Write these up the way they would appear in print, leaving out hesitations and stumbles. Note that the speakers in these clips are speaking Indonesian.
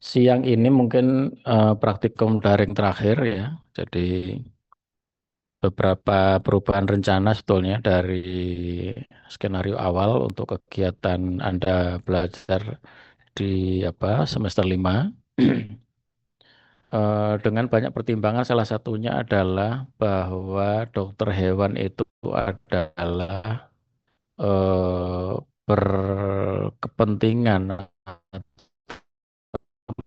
Siang ini mungkin praktikum daring terakhir ya. Jadi beberapa perubahan rencana sebetulnya dari skenario awal untuk kegiatan Anda belajar di semester 5. Dengan banyak pertimbangan salah satunya adalah bahwa dokter hewan itu adalah berkepentingan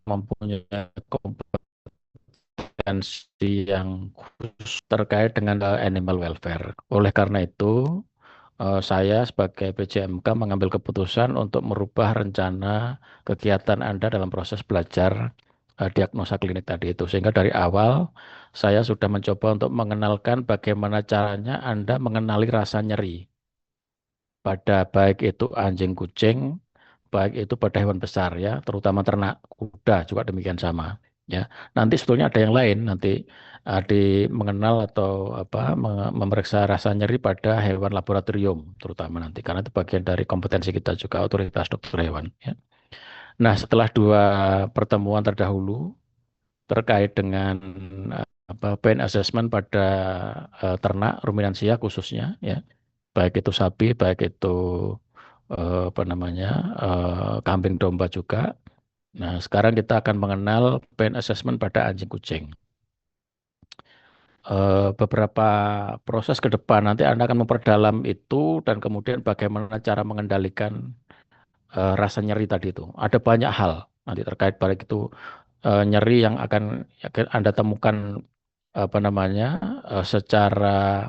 mempunyai kompetensi yang khusus terkait dengan animal welfare. Oleh karena itu, saya sebagai PJMK mengambil keputusan untuk merubah rencana kegiatan Anda dalam proses belajar diagnosa klinik tadi itu. Sehingga dari awal saya sudah mencoba untuk mengenalkan bagaimana caranya Anda mengenali rasa nyeri pada baik itu anjing kucing, baik itu pada hewan besar ya, terutama ternak kuda juga demikian sama. Ya, nanti sebetulnya ada yang lain nanti di mengenal atau memeriksa rasa nyeri pada hewan laboratorium terutama nanti karena itu bagian dari kompetensi kita juga otoritas dokter hewan. Ya. Nah, setelah dua pertemuan terdahulu terkait dengan pain assessment pada ternak ruminansia khususnya ya, baik itu sapi, baik itu kambing domba juga. Nah, sekarang kita akan mengenal pain assessment pada anjing kucing. Beberapa proses ke depan nanti Anda akan memperdalam itu dan kemudian bagaimana cara mengendalikan rasa nyeri tadi itu. Ada banyak hal nanti terkait baik itu nyeri yang akan Anda temukan secara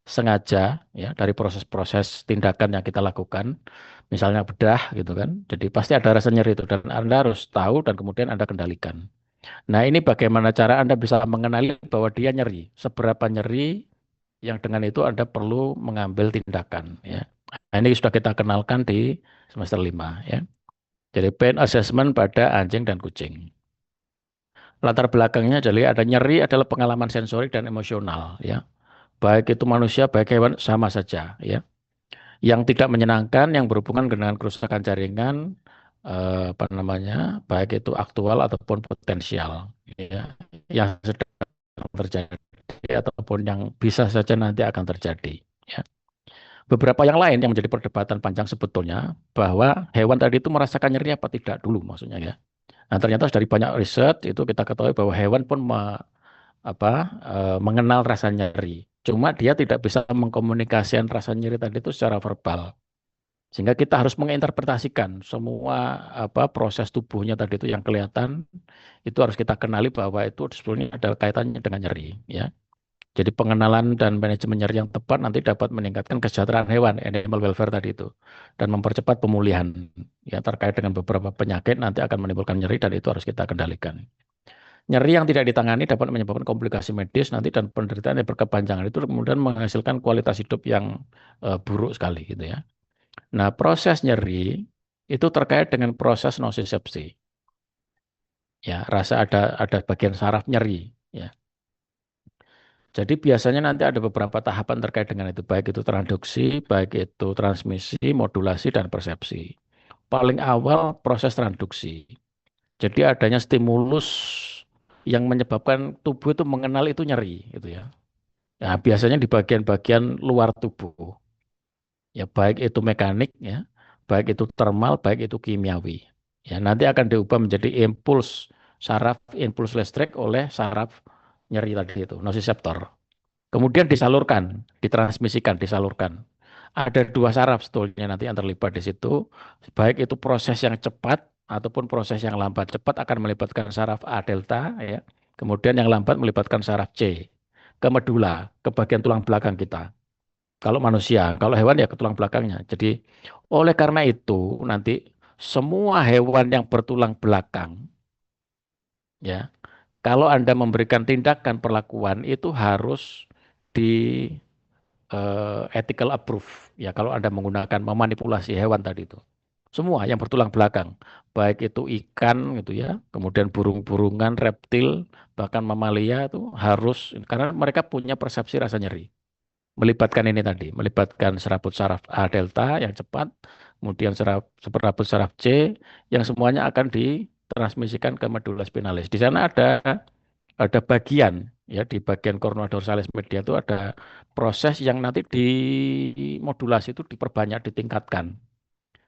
sengaja ya dari proses-proses tindakan yang kita lakukan, misalnya bedah gitu kan. Jadi pasti ada rasa nyeri itu dan Anda harus tahu dan kemudian Anda kendalikan. Nah, ini bagaimana cara Anda bisa mengenali bahwa dia nyeri, seberapa nyeri yang dengan itu Anda perlu mengambil tindakan ya. Nah, ini sudah kita kenalkan di semester 5 ya. Jadi pain assessment pada anjing dan kucing. Latar belakangnya jadi ada nyeri adalah pengalaman sensorik dan emosional ya. Baik itu manusia, baik hewan sama saja ya. Yang tidak menyenangkan yang berhubungan dengan kerusakan jaringan baik itu aktual ataupun potensial ya. Yang sedang terjadi ataupun yang bisa saja nanti akan terjadi ya. Beberapa yang lain yang menjadi perdebatan panjang sebetulnya bahwa hewan tadi itu merasakan nyeri apa tidak dulu maksudnya ya. Nah, ternyata dari banyak riset itu kita ketahui bahwa hewan pun mengenal rasa nyeri. Cuma dia tidak bisa mengkomunikasikan rasa nyeri tadi itu secara verbal. Sehingga kita harus menginterpretasikan semua proses tubuhnya tadi itu yang kelihatan itu harus kita kenali bahwa itu sebetulnya ada kaitannya dengan nyeri ya. Jadi pengenalan dan manajemen nyeri yang tepat nanti dapat meningkatkan kesejahteraan hewan, animal welfare tadi itu, dan mempercepat pemulihan. Ya terkait dengan beberapa penyakit nanti akan menimbulkan nyeri dan itu harus kita kendalikan. Nyeri yang tidak ditangani dapat menyebabkan komplikasi medis nanti dan penderitaan yang berkepanjangan itu kemudian menghasilkan kualitas hidup yang buruk sekali gitu ya. Nah, proses nyeri itu terkait dengan proses nosisepsi. Ya, rasa ada bagian saraf nyeri ya. Jadi biasanya nanti ada beberapa tahapan terkait dengan itu, baik itu transduksi, baik itu transmisi, modulasi, dan persepsi. Paling awal proses transduksi. Jadi adanya stimulus yang menyebabkan tubuh itu mengenal itu nyeri, gitu ya. Nah, biasanya di bagian-bagian luar tubuh, ya baik itu mekanik, ya, baik itu termal, baik itu kimiawi. Ya, nanti akan diubah menjadi saraf impuls listrik oleh saraf nyeri tadi itu, nosiseptor. Kemudian disalurkan, ditransmisikan, disalurkan. Ada dua saraf sebetulnya nanti yang terlibat di situ. Baik itu proses yang cepat ataupun proses yang lambat. Cepat akan melibatkan saraf A delta, ya. Kemudian yang lambat melibatkan saraf C ke medula, ke bagian tulang belakang kita. Kalau manusia, kalau hewan ya ke tulang belakangnya. Jadi oleh karena itu nanti semua hewan yang bertulang belakang, ya, kalau Anda memberikan tindakan perlakuan itu harus di ethical approve ya kalau Anda menggunakan memanipulasi hewan tadi itu. Semua yang bertulang belakang, baik itu ikan gitu ya, kemudian burung-burungan, reptil, bahkan mamalia itu harus karena mereka punya persepsi rasa nyeri. Melibatkan ini tadi, melibatkan serabut saraf A delta yang cepat, kemudian serabut saraf C yang semuanya akan ditransmisikan ke medula spinalis. Di sana ada bagian ya di bagian cornua dorsalis media itu ada proses yang nanti dimodulasi itu diperbanyak ditingkatkan.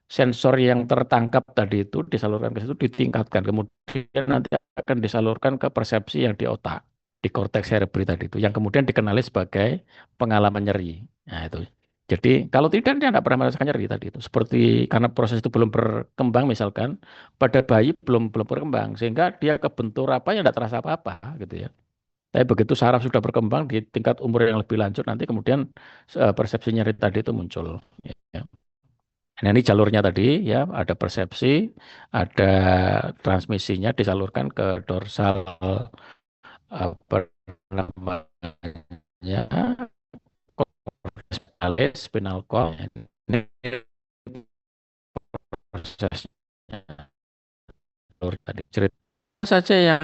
Sensor yang tertangkap tadi itu disalurkan ke situ ditingkatkan, kemudian nanti akan disalurkan ke persepsi yang di otak, di korteks cerebri tadi itu, yang kemudian dikenali sebagai pengalaman nyeri. Nah itu. Jadi kalau tidak dia tidak pernah merasakan nyeri tadi itu. Seperti karena proses itu belum berkembang misalkan pada bayi belum belum berkembang sehingga dia kebentur apa yang tidak terasa apa-apa gitu ya. Tapi begitu saraf sudah berkembang di tingkat umur yang lebih lanjut nanti kemudian persepsi nyeri tadi itu muncul. Ya. Nah, ini jalurnya tadi ya, ada persepsi, ada transmisinya disalurkan ke dorsal apa namanya corticalis, spinal cord. Ini prosesnya tadi cerita saja yang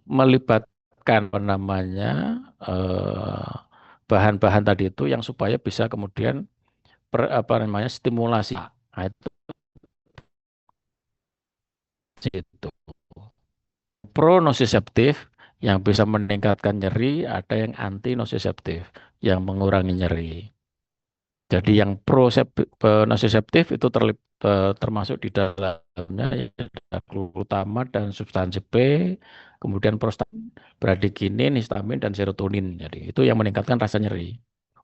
melibatkan apa namanya eh, bahan-bahan tadi itu yang supaya bisa kemudian apa namanya stimulasi. Nah, itu. Pro-nociceptif yang bisa meningkatkan nyeri, ada yang anti-nociceptif yang mengurangi nyeri. Jadi yang pro-nociceptif itu termasuk di dalamnya ya, ada glutama dan substansi P, kemudian prostat, bradikinin, histamin, dan serotonin. Jadi itu yang meningkatkan rasa nyeri.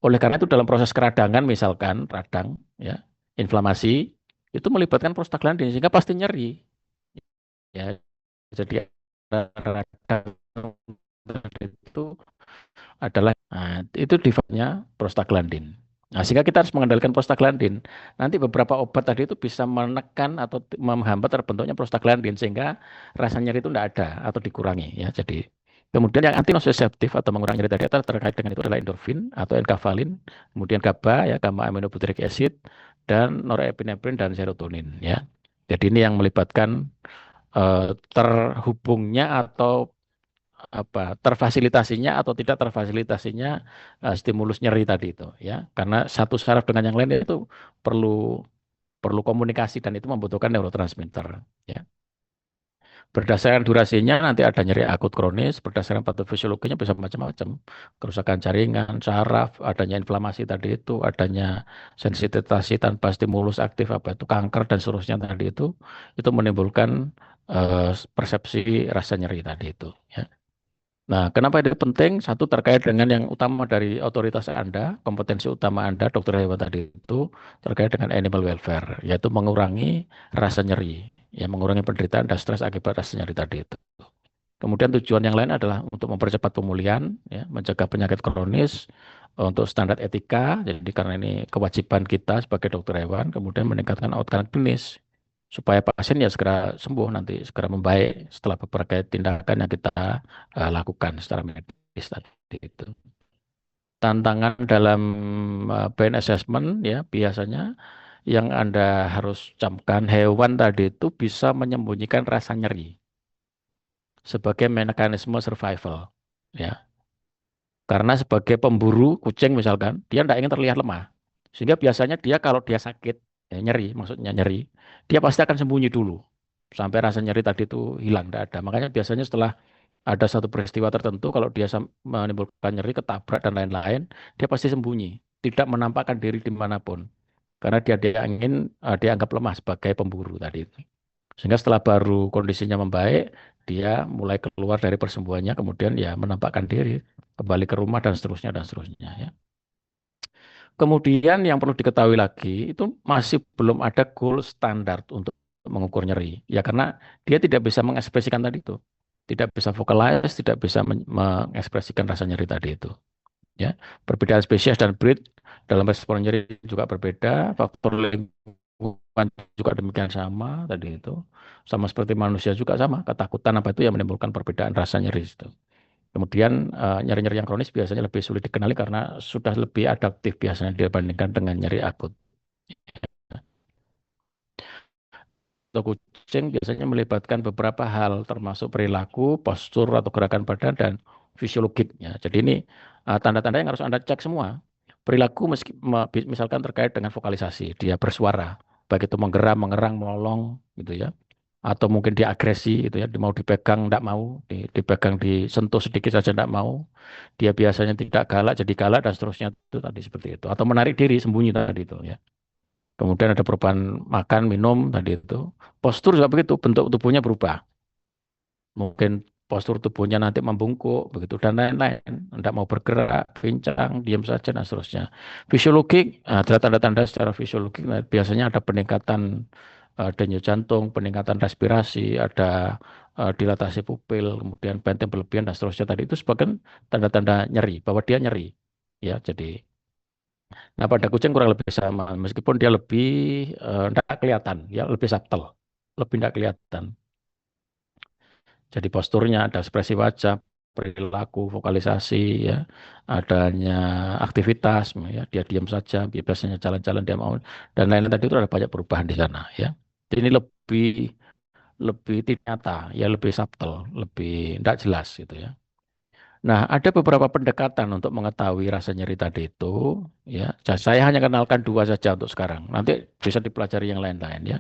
Oleh karena itu dalam proses keradangan misalkan radang, ya, inflamasi, itu melibatkan prostaglandin sehingga pasti nyeri. Ya, jadi radang itu adalah itu defaultnya prostaglandin. Nah, sehingga kita harus mengendalikan prostaglandin. Nanti beberapa obat tadi itu bisa menekan atau menghambat terbentuknya prostaglandin sehingga rasa nyeri itu tidak ada atau dikurangi ya. Jadi kemudian yang anti nociceptif atau mengurangi nyeri tadi terkait dengan itu adalah endorfin atau enkafalin, kemudian GABA ya, gamma aminobutyric acid dan norepinefrin dan serotonin ya. Jadi ini yang melibatkan terhubungnya atau apa terfasilitasinya atau tidak terfasilitasinya stimulus nyeri tadi itu ya karena satu saraf dengan yang lain itu perlu perlu komunikasi dan itu membutuhkan neurotransmitter ya berdasarkan durasinya nanti ada nyeri akut kronis berdasarkan patofisiologinya bisa macam-macam kerusakan jaringan saraf adanya inflamasi tadi itu adanya sensititasi tanpa stimulus aktif apa itu kanker dan seterusnya tadi itu menimbulkan persepsi rasa nyeri tadi itu ya. Nah, kenapa ini penting? Satu terkait dengan yang utama dari otoritas Anda, kompetensi utama Anda, dokter hewan tadi itu terkait dengan animal welfare, yaitu mengurangi rasa nyeri, ya mengurangi penderitaan dan stres akibat rasa nyeri tadi itu. Kemudian tujuan yang lain adalah untuk mempercepat pemulihan, ya, mencegah penyakit kronis, untuk standar etika, jadi karena ini kewajiban kita sebagai dokter hewan, kemudian meningkatkan outcome klinis supaya pasien ya segera sembuh nanti, segera membaik setelah berbagai tindakan yang kita lakukan secara medis tadi itu. Tantangan dalam pain assessment ya biasanya yang Anda harus camkan hewan tadi itu bisa menyembunyikan rasa nyeri sebagai mekanisme survival ya. Karena sebagai pemburu kucing misalkan, dia tidak ingin terlihat lemah. Sehingga biasanya dia kalau dia sakit, ya nyeri, maksudnya nyeri, dia pasti akan sembunyi dulu. Sampai rasa nyeri tadi itu hilang, tidak ada. Makanya biasanya setelah ada satu peristiwa tertentu, kalau dia menimbulkan nyeri, ketabrak dan lain-lain, dia pasti sembunyi. Tidak menampakkan diri dimanapun. Karena dia ingin dianggap lemah sebagai pemburu tadi itu. Sehingga setelah baru kondisinya membaik, dia mulai keluar dari persembunyiannya, kemudian ya menampakkan diri, kembali ke rumah dan seterusnya ya. Kemudian yang perlu diketahui lagi, itu masih belum ada gold standar untuk mengukur nyeri. Ya karena dia tidak bisa mengekspresikan tadi itu. Tidak bisa vocalize, tidak bisa mengekspresikan rasa nyeri tadi itu. Ya, perbedaan spesies dan breed dalam respon nyeri juga berbeda, faktor lingkungan juga demikian sama tadi itu. Sama seperti manusia juga sama, ketakutan apa itu yang menimbulkan perbedaan rasa nyeri itu. Kemudian nyeri-nyeri yang kronis biasanya lebih sulit dikenali karena sudah lebih adaptif biasanya dibandingkan dengan nyeri akut. Untuk kucing biasanya melibatkan beberapa hal termasuk perilaku, postur atau gerakan badan dan fisiologiknya. Jadi ini tanda-tanda yang harus Anda cek semua. Perilaku misalkan terkait dengan vokalisasi, dia bersuara, baik itu menggeram, mengerang, melolong gitu ya. atau mungkin dia agresi gitu ya, dia mau dipegang tidak mau, dipegang disentuh sedikit saja tidak mau, dia biasanya tidak galak jadi galak dan seterusnya itu tadi seperti itu, atau menarik diri sembunyi tadi itu ya. Kemudian ada perubahan makan minum tadi itu, postur juga begitu, bentuk tubuhnya berubah, mungkin postur tubuhnya nanti membungkuk begitu dan lain-lain, tidak mau bergerak, pincang, diam saja dan seterusnya. Fisiologi ada tanda-tanda secara fisiologi, nah, biasanya ada peningkatan denyut jantung, peningkatan respirasi, ada dilatasi pupil, kemudian benteng berlebihan dan seterusnya tadi itu sebagai tanda-tanda nyeri bahwa dia nyeri. Ya, jadi nah pada kucing kurang lebih sama meskipun dia lebih tidak kelihatan, ya lebih subtle, lebih tidak kelihatan. Jadi posturnya, ada ekspresi wajah, perilaku, vokalisasi, ya, adanya aktivitas, ya, dia diam saja, dia biasanya jalan-jalan dia mau, dan lain-lain tadi itu ada banyak perubahan di sana, ya. Jadi ini lebih lebih tidak nyata, ya lebih subtle, lebih tidak jelas gitu ya. Nah, ada beberapa pendekatan untuk mengetahui rasa nyeri tadi itu, ya. Saya hanya kenalkan dua saja untuk sekarang. Nanti bisa dipelajari yang lain-lain ya.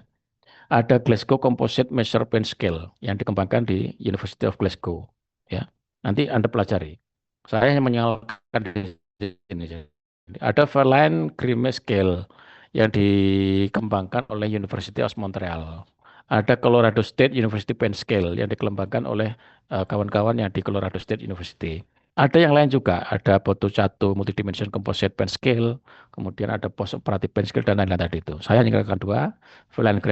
Ada Glasgow Composite Measure Pain Scale yang dikembangkan di University of Glasgow. Ya, nanti Anda pelajari. Saya hanya menyalahkan di sini. Ada Feline Grimace Scale yang dikembangkan oleh University of Montreal. Ada Colorado State University Pain Scale yang dikembangkan oleh kawan-kawan yang di Colorado State University. Ada yang lain juga, ada Botto-Chato Multidimension Composite Pen Scale, kemudian ada Post Operative Pen Scale dan lain-lain tadi itu. Saya hanya dua, Feline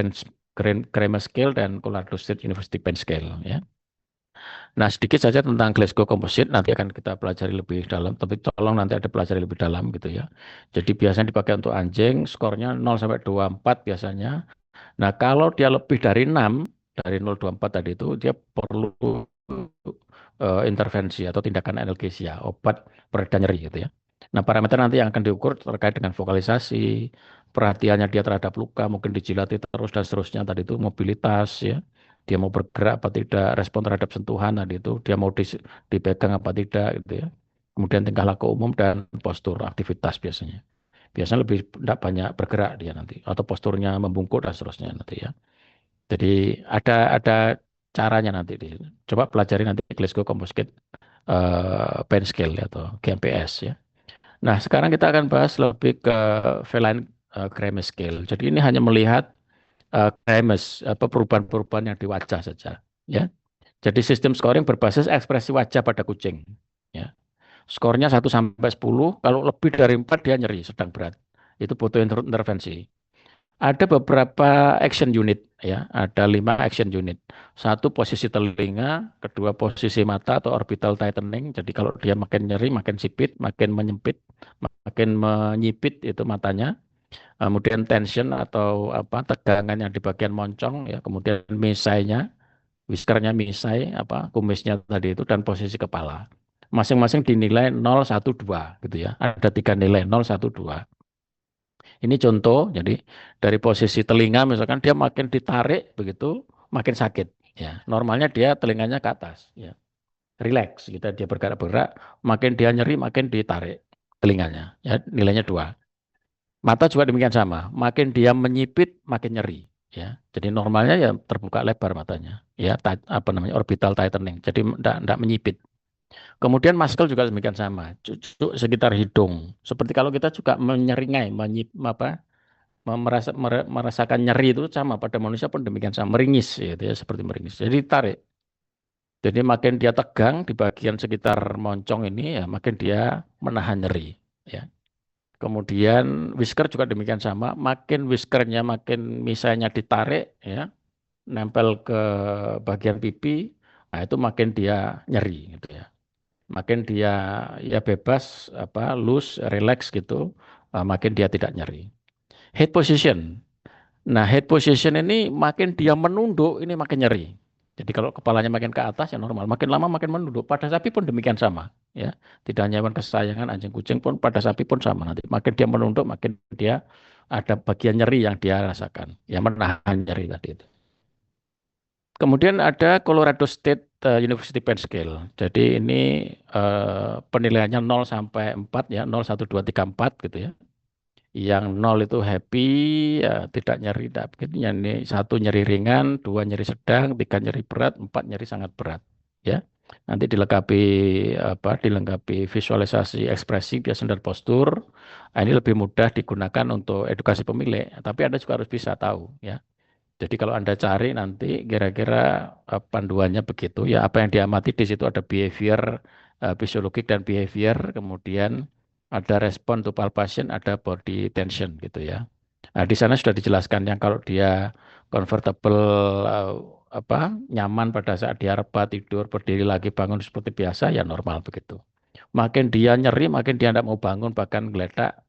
Grammar Scale dan Colorado State University Pen Scale. Ya. Nah, sedikit saja tentang Glasgow Composite, nanti akan kita pelajari lebih dalam, tapi tolong nanti ada pelajari lebih dalam gitu ya. Jadi biasanya dipakai untuk anjing, skornya 0 sampai 24 biasanya. Nah, kalau dia lebih dari 6, dari 0,24 tadi itu, dia perlu intervensi atau tindakan analgesia, obat pereda nyeri gitu ya. Nah, parameter nanti yang akan diukur terkait dengan vokalisasi, perhatiannya dia terhadap luka, mungkin dijilati terus dan seterusnya tadi itu, mobilitas ya. Dia mau bergerak apa tidak, respon terhadap sentuhan tadi itu, dia mau dipegang apa tidak gitu ya. Kemudian tingkah laku umum dan postur aktivitas biasanya. Biasanya lebih tidak banyak bergerak dia nanti atau posturnya membungkuk dan seterusnya nanti ya. Jadi ada caranya nanti. Coba pelajari nanti Glasgow Composite Pain Scale ya, atau GMPS ya. Nah, sekarang kita akan bahas lebih ke Feline Grimace Scale. Jadi ini hanya melihat grimace apa perubahan-perubahan yang di wajah saja ya. Jadi sistem scoring berbasis ekspresi wajah pada kucing ya. Skornya 1 sampai 10, kalau lebih dari 4 dia nyeri sedang berat. Itu butuh intervensi. Ada beberapa action unit ya, ada 5 action unit. Satu posisi telinga, kedua posisi mata atau orbital tightening. Jadi kalau dia makin nyeri, makin sipit, makin menyempit, makin menyipit itu matanya. Kemudian tension atau apa tegangan yang di bagian moncong ya, kemudian misainya, whiskernya misai apa kumisnya tadi itu dan posisi kepala. Masing-masing dinilai 0, 1, 2 gitu ya. Ada 3 nilai 0, 1, 2. Ini contoh, jadi dari posisi telinga misalkan dia makin ditarik begitu, makin sakit. Ya, normalnya dia telinganya ke atas. Ya, relax, kita dia bergerak-gerak, makin dia nyeri, makin ditarik telinganya. Ya, nilainya 2. Mata juga demikian sama, makin dia menyipit, makin nyeri. Ya, jadi normalnya ya terbuka lebar matanya. Ya, apa namanya orbital tightening. Jadi tidak menyipit. Kemudian muscle juga demikian sama, sekitar hidung. Seperti kalau kita juga menyeringai, apa merasakan nyeri itu sama pada manusia pun demikian sama, meringis gitu ya, seperti meringis. Jadi tarik. Jadi makin dia tegang di bagian sekitar moncong ini ya makin dia menahan nyeri ya. Kemudian whisker juga demikian sama, makin whiskernya makin misalnya ditarik ya, nempel ke bagian pipi, nah itu makin dia nyeri gitu ya. Makin dia ya bebas apa loose, relax gitu, makin dia tidak nyeri. Head position. Nah, head position ini makin dia menunduk, ini makin nyeri. Jadi kalau kepalanya makin ke atas ya normal, makin lama makin menunduk. Pada sapi pun demikian sama, ya. Tidak hanya hewan kesayangan anjing kucing pun pada sapi pun sama nanti. Makin dia menunduk, makin dia ada bagian nyeri yang dia rasakan, yang menahan nyeri tadi itu. Kemudian ada Colorado State University Pain Scale. Jadi ini penilaiannya 0 sampai 4 ya, 0, 1, 2, 3, 4 gitu ya. Yang nol itu happy, ya, tidak nyeri, tidak begitu. Ini satu nyeri ringan, dua nyeri sedang, tiga nyeri berat, empat nyeri sangat berat. Ya, nanti dilengkapi apa? Dilengkapi visualisasi ekspresi, biasa dan postur. Nah, ini lebih mudah digunakan untuk edukasi pemilik. Tapi Anda juga harus bisa tahu, ya. Jadi kalau Anda cari nanti kira-kira panduannya begitu, ya apa yang diamati di situ ada behavior, fisiologik dan behavior, kemudian ada respon to palpation, ada body tension gitu ya. Nah, di sana sudah dijelaskan yang kalau dia comfortable, eh, nyaman pada saat dia rebat tidur berdiri lagi bangun seperti biasa ya normal begitu. Makin dia nyeri, makin dia tidak mau bangun bahkan geletak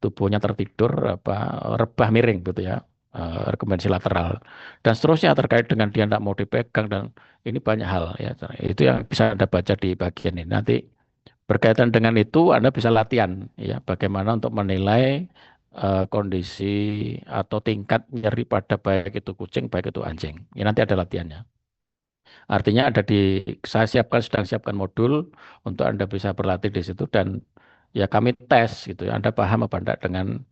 tubuhnya tertidur rebah miring gitu ya, rekomendasi lateral dan seterusnya terkait dengan dia tidak mau dipegang dan ini banyak hal ya itu yang bisa Anda baca di bagian ini nanti berkaitan dengan itu Anda bisa latihan ya bagaimana untuk menilai kondisi atau tingkat nyeri pada baik itu kucing baik itu anjing ini nanti ada latihannya. Artinya ada saya sedang siapkan modul untuk Anda bisa berlatih di situ dan ya kami tes gitu ya. Anda paham apa enggak dengan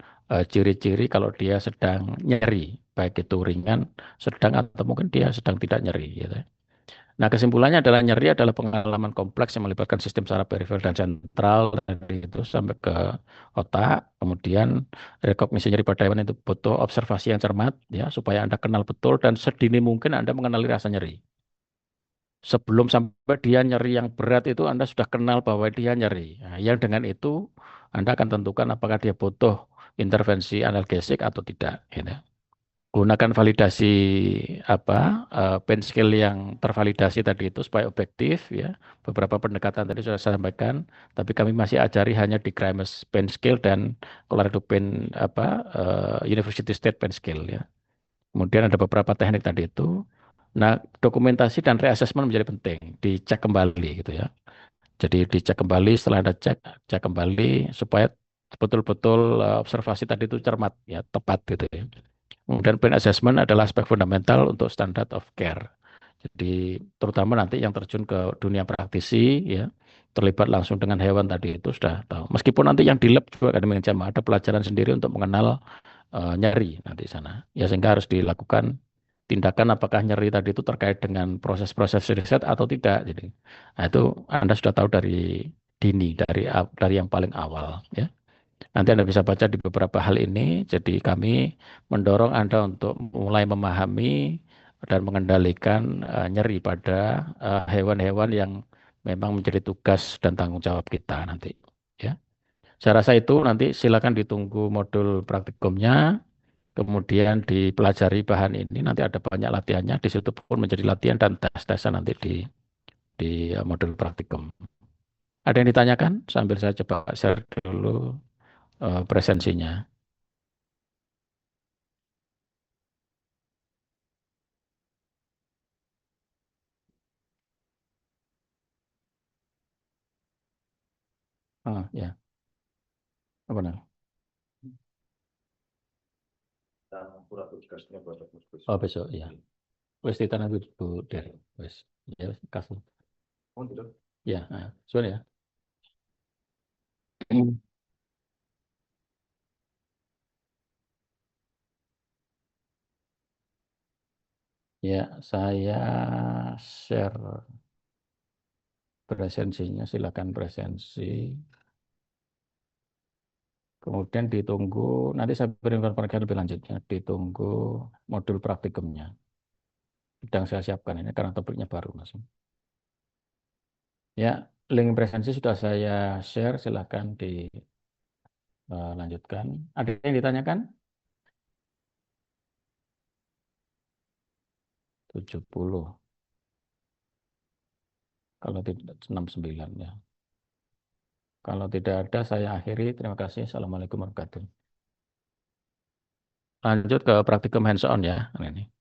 ciri-ciri kalau dia sedang nyeri, baik itu ringan, sedang atau mungkin dia sedang tidak nyeri gitu. Nah, kesimpulannya adalah nyeri adalah pengalaman kompleks yang melibatkan sistem saraf periferi dan sentral dari itu sampai ke otak. Kemudian rekognisi nyeri pada hewan itu butuh observasi yang cermat ya supaya Anda kenal betul dan sedini mungkin Anda mengenali rasa nyeri. Sebelum sampai dia nyeri yang berat itu Anda sudah kenal bahwa dia nyeri. Nah, yang dengan itu Anda akan tentukan apakah dia butuh intervensi analgesik atau tidak. Gitu. Gunakan validasi pain scale yang tervalidasi tadi itu supaya objektif ya. Beberapa pendekatan tadi sudah saya sampaikan, tapi kami masih ajari hanya di Grimes Pain Scale dan Colorado Pain University State Pain Scale ya. Kemudian ada beberapa teknik tadi itu. Nah, dokumentasi dan reassessment menjadi penting, dicek kembali gitu ya. Jadi dicek kembali setelah ada cek kembali supaya betul-betul observasi tadi itu cermat ya, tepat gitu ya. Kemudian pain assessment adalah aspek fundamental untuk standard of care. Jadi terutama nanti yang terjun ke dunia praktisi ya, terlibat langsung dengan hewan tadi itu sudah tahu. Meskipun nanti yang di lab juga ada pelajaran sendiri untuk mengenal nyeri nanti sana. Ya sehingga harus dilakukan tindakan apakah nyeri tadi itu terkait dengan proses-proses riset atau tidak. Jadi, nah itu Anda sudah tahu dari dini, dari yang paling awal. Ya. Nanti Anda bisa baca di beberapa hal ini. Jadi kami mendorong Anda untuk mulai memahami dan mengendalikan nyeri pada hewan-hewan yang memang menjadi tugas dan tanggung jawab kita nanti. Ya. Saya rasa itu nanti silakan ditunggu modul praktikumnya. Kemudian dipelajari bahan ini nanti ada banyak latihannya di situ pun menjadi latihan dan tes-tesan nanti di modul praktikum. Ada yang ditanyakan sambil saya coba share dulu presensinya. Oh ya, apa namanya? Oh besok ya. Wes ditanam Bu Der. Wes ya wes kasih. Ya, sudah ya. Ya, saya share presensinya, silakan presensi. Kemudian ditunggu, nanti saya berikan informasi lebih lanjutnya, ditunggu modul praktikumnya. Sedang saya siapkan ini karena topiknya baru, Mas. Ya, link presensi sudah saya share, silakan dilanjutkan. Ada yang ditanyakan? 70, kalau tidak 69 ya. Kalau tidak ada, saya akhiri. Terima kasih. Assalamualaikum warahmatullahi wabarakatuh. Lanjut ke praktikum hands-on ya. Ini.